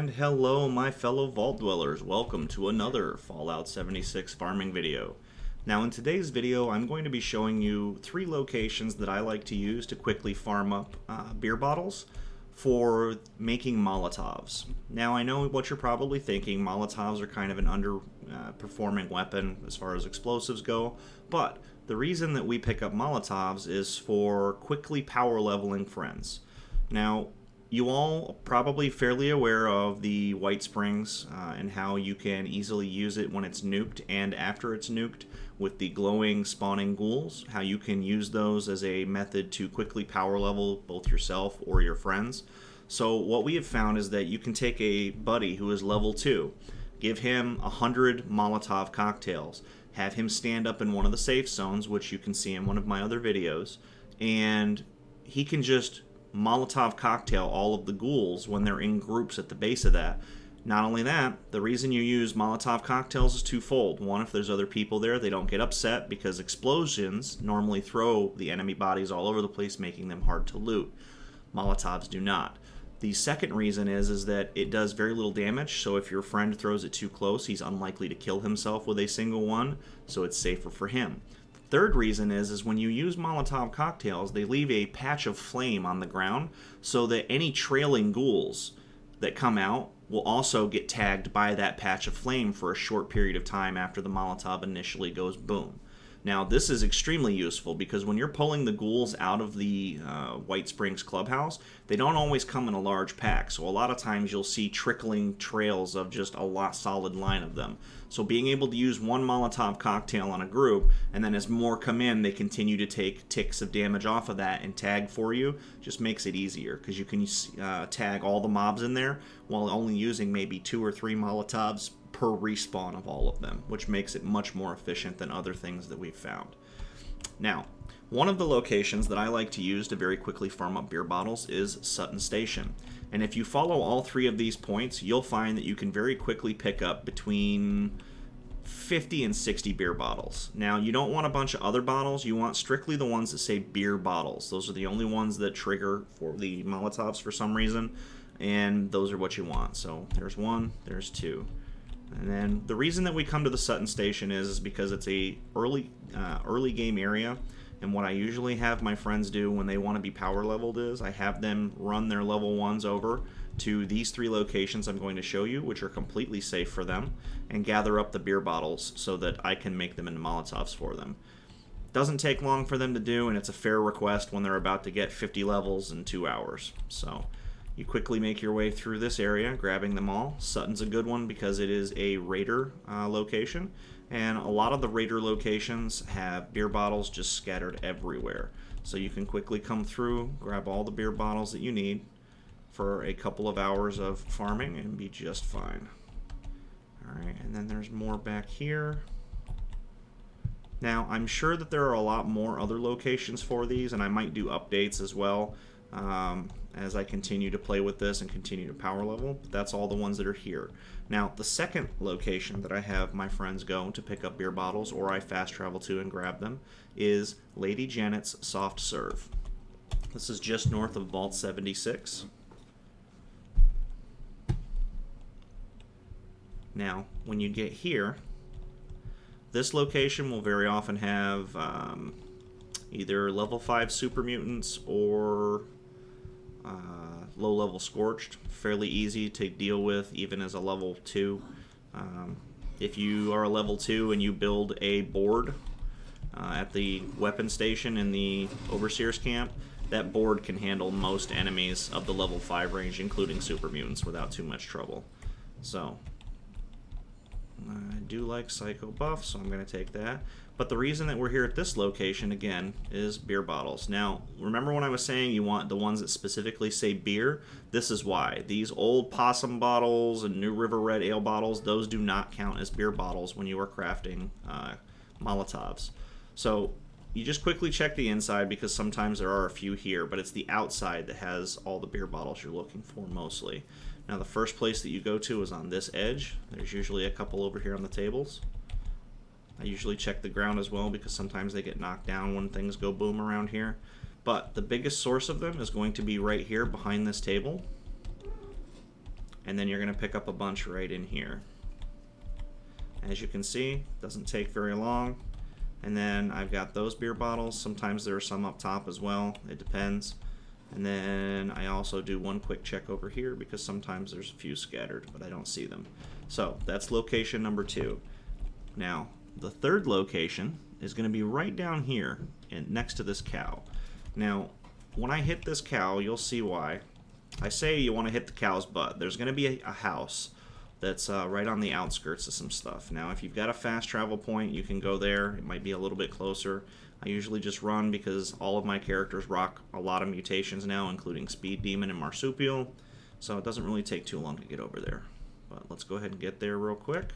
And hello my fellow vault dwellers, welcome to another Fallout 76 farming video. Now in today's video I'm going to be showing you 3 locations that I like to use to quickly farm up beer bottles for making Molotovs. Now I know what you're probably thinking, Molotovs are kind of an underperforming weapon as far as explosives go, but the reason that we pick up Molotovs is for quickly power leveling friends. Now you all are probably fairly aware of the White Springs and how you can easily use it when it's nuked and after it's nuked with the glowing spawning ghouls, how you can use those as a method to quickly power level both yourself or your friends. So what we have found is that you can take a buddy who is level 2, give him 100 Molotov cocktails, have him stand up in one of the safe zones, which you can see in one of my other videos, and he can just Molotov cocktail all of the ghouls when they're in groups at the base of that. Not only that, the reason you use Molotov cocktails is twofold. One, if there's other people there, they don't get upset because explosions normally throw the enemy bodies all over the place, making them hard to loot. Molotovs do not. The second reason is that it does very little damage, so if your friend throws it too close, he's unlikely to kill himself with a single one, so it's safer for him. Third reason is when you use Molotov cocktails, they leave a patch of flame on the ground so that any trailing ghouls that come out will also get tagged by that patch of flame for a short period of time after the Molotov initially goes boom. Now this is extremely useful because when you're pulling the ghouls out of the White Springs clubhouse, they don't always come in a large pack, so a lot of times you'll see trickling trails of just a solid line of them. So being able to use one Molotov cocktail on a group, and then as more come in, they continue to take ticks of damage off of that and tag for you, just makes it easier because you can tag all the mobs in there while only using maybe 2 or 3 Molotovs per respawn of all of them, which makes it much more efficient than other things that we've found. Now, one of the locations that I like to use to very quickly farm up beer bottles is Sutton Station. And if you follow all 3 of these points, you'll find that you can very quickly pick up between 50 and 60 beer bottles. Now, you don't want a bunch of other bottles, you want strictly the ones that say beer bottles. Those are the only ones that trigger for the Molotovs for some reason, and those are what you want. So there's 1, there's 2. And then the reason that we come to the Sutton Station is because it's a early game area, and what I usually have my friends do when they want to be power leveled is I have them run their level 1s over to these 3 locations I'm going to show you, which are completely safe for them, and gather up the beer bottles so that I can make them into Molotovs for them. Doesn't take long for them to do, and it's a fair request when they're about to get 50 levels in 2 hours. So you quickly make your way through this area, grabbing them all. Sutton's a good one because it is a raider location, and a lot of the raider locations have beer bottles just scattered everywhere. So you can quickly come through, grab all the beer bottles that you need for a couple of hours of farming and be just fine. Alright, and then there's more back here. Now, I'm sure that there are a lot more other locations for these, and I might do updates as well as I continue to play with this and continue to power level. But that's all the ones that are here. Now, the second location that I have my friends go to pick up beer bottles, or I fast travel to and grab them, is Lady Janet's Soft Serve. This is just north of Vault 76. Now, when you get here, this location will very often have either level 5 super mutants or low-level Scorched. Fairly easy to deal with even as a level 2. If you are a level 2 and you build a board at the weapon station in the Overseer's camp, that board can handle most enemies of the level 5 range, including super mutants, without too much trouble. So I do like Psycho Buff, so I'm going to take that. But the reason that we're here at this location, again, is beer bottles. Now, remember when I was saying you want the ones that specifically say beer? This is why. These old Possum bottles and New River Red Ale bottles, those do not count as beer bottles when you are crafting Molotovs. So you just quickly check the inside because sometimes there are a few here, but it's the outside that has all the beer bottles you're looking for mostly. Now the first place that you go to is on this edge. There's usually a couple over here on the tables. I usually check the ground as well because sometimes they get knocked down when things go boom around here. But the biggest source of them is going to be right here behind this table. and then you're going to pick up a bunch right in here. As you can see, doesn't take very long. And then I've got those beer bottles. Sometimes there are some up top as well. It depends. And then I also do one quick check over here because sometimes there's a few scattered, but I don't see them. So that's location number 2. Now, the third location is going to be right down here and next to this cow. Now, when I hit this cow, you'll see why. I say you want to hit the cow's butt. There's going to be a house that's right on the outskirts of some stuff. Now, if you've got a fast travel point, you can go there. It might be a little bit closer. I usually just run because all of my characters rock a lot of mutations now, including Speed Demon and Marsupial, so it doesn't really take too long to get over there. But let's go ahead and get there real quick,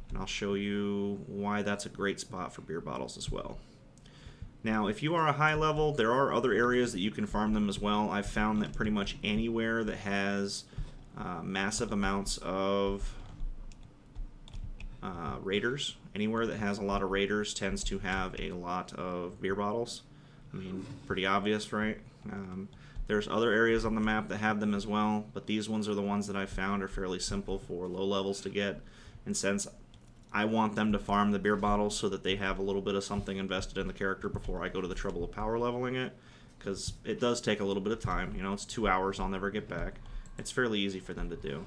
and I'll show you why that's a great spot for beer bottles as well. Now, if you are a high level, there are other areas that you can farm them as well. I've found that pretty much anywhere that has massive amounts of raiders, anywhere that has a lot of raiders tends to have a lot of beer bottles. I mean, pretty obvious, right? There's other areas on the map that have them as well, but these ones are the ones that I've found are fairly simple for low levels to get. And since I want them to farm the beer bottles so that they have a little bit of something invested in the character before I go to the trouble of power leveling it, because it does take a little bit of time. You know, it's 2 hours I'll never get back. It's fairly easy for them to do.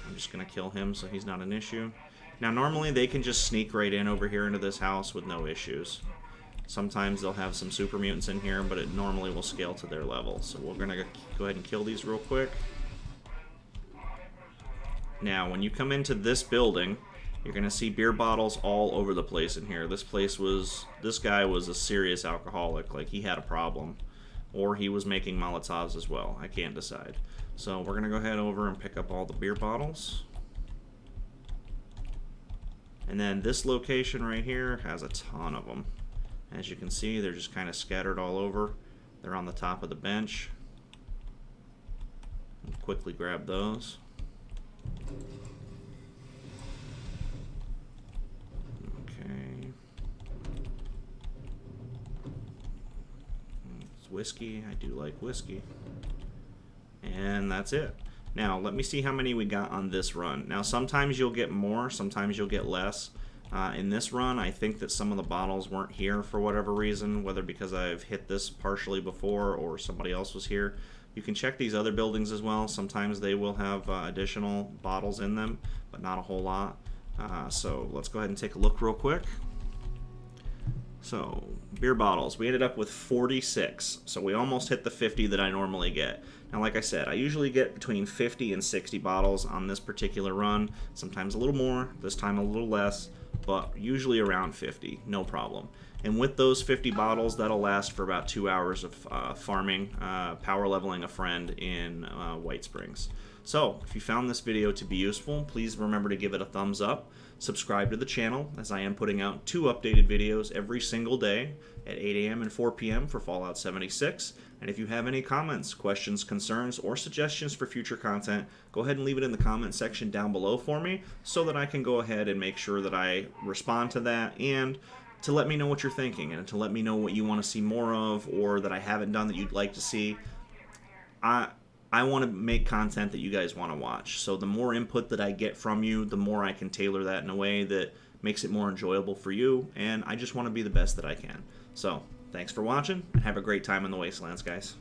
I'm just going to kill him so he's not an issue. Now, normally they can just sneak right in over here into this house with no issues. Sometimes they'll have some super mutants in here, but it normally will scale to their level. So we're going to go ahead and kill these real quick. Now, when you come into this building, you're going to see beer bottles all over the place in here. This guy was a serious alcoholic. Like, he had a problem. Or he was making Molotovs as well. I can't decide. So we're going to go ahead over and pick up all the beer bottles. And then this location right here has a ton of them. As you can see, they're just kind of scattered all over. They're on the top of the bench. I'll quickly grab those. Okay. It's whiskey. I do like whiskey. And that's it. Now, let me see how many we got on this run. Now, sometimes you'll get more, sometimes you'll get less. In this run, I think that some of the bottles weren't here for whatever reason, whether because I've hit this partially before or somebody else was here. You can check these other buildings as well. Sometimes they will have additional bottles in them, but not a whole lot. So let's go ahead and take a look real quick. So, beer bottles. We ended up with 46, so we almost hit the 50 that I normally get. Now, like I said, I usually get between 50 and 60 bottles on this particular run. Sometimes a little more, this time a little less, but usually around 50, no problem. And with those 50 bottles, that'll last for about 2 hours of farming, power leveling a friend in White Springs. So, if you found this video to be useful, please remember to give it a thumbs up. Subscribe to the channel, as I am putting out 2 updated videos every single day at 8 a.m. and 4 p.m. for Fallout 76. And if you have any comments, questions, concerns, or suggestions for future content, go ahead and leave it in the comment section down below for me so that I can go ahead and make sure that I respond to that and to let me know what you're thinking and to let me know what you want to see more of or that I haven't done that you'd like to see. I want to make content that you guys want to watch. So the more input that I get from you, the more I can tailor that in a way that makes it more enjoyable for you. And I just want to be the best that I can. So thanks for watching and have a great time in the Wastelands, guys.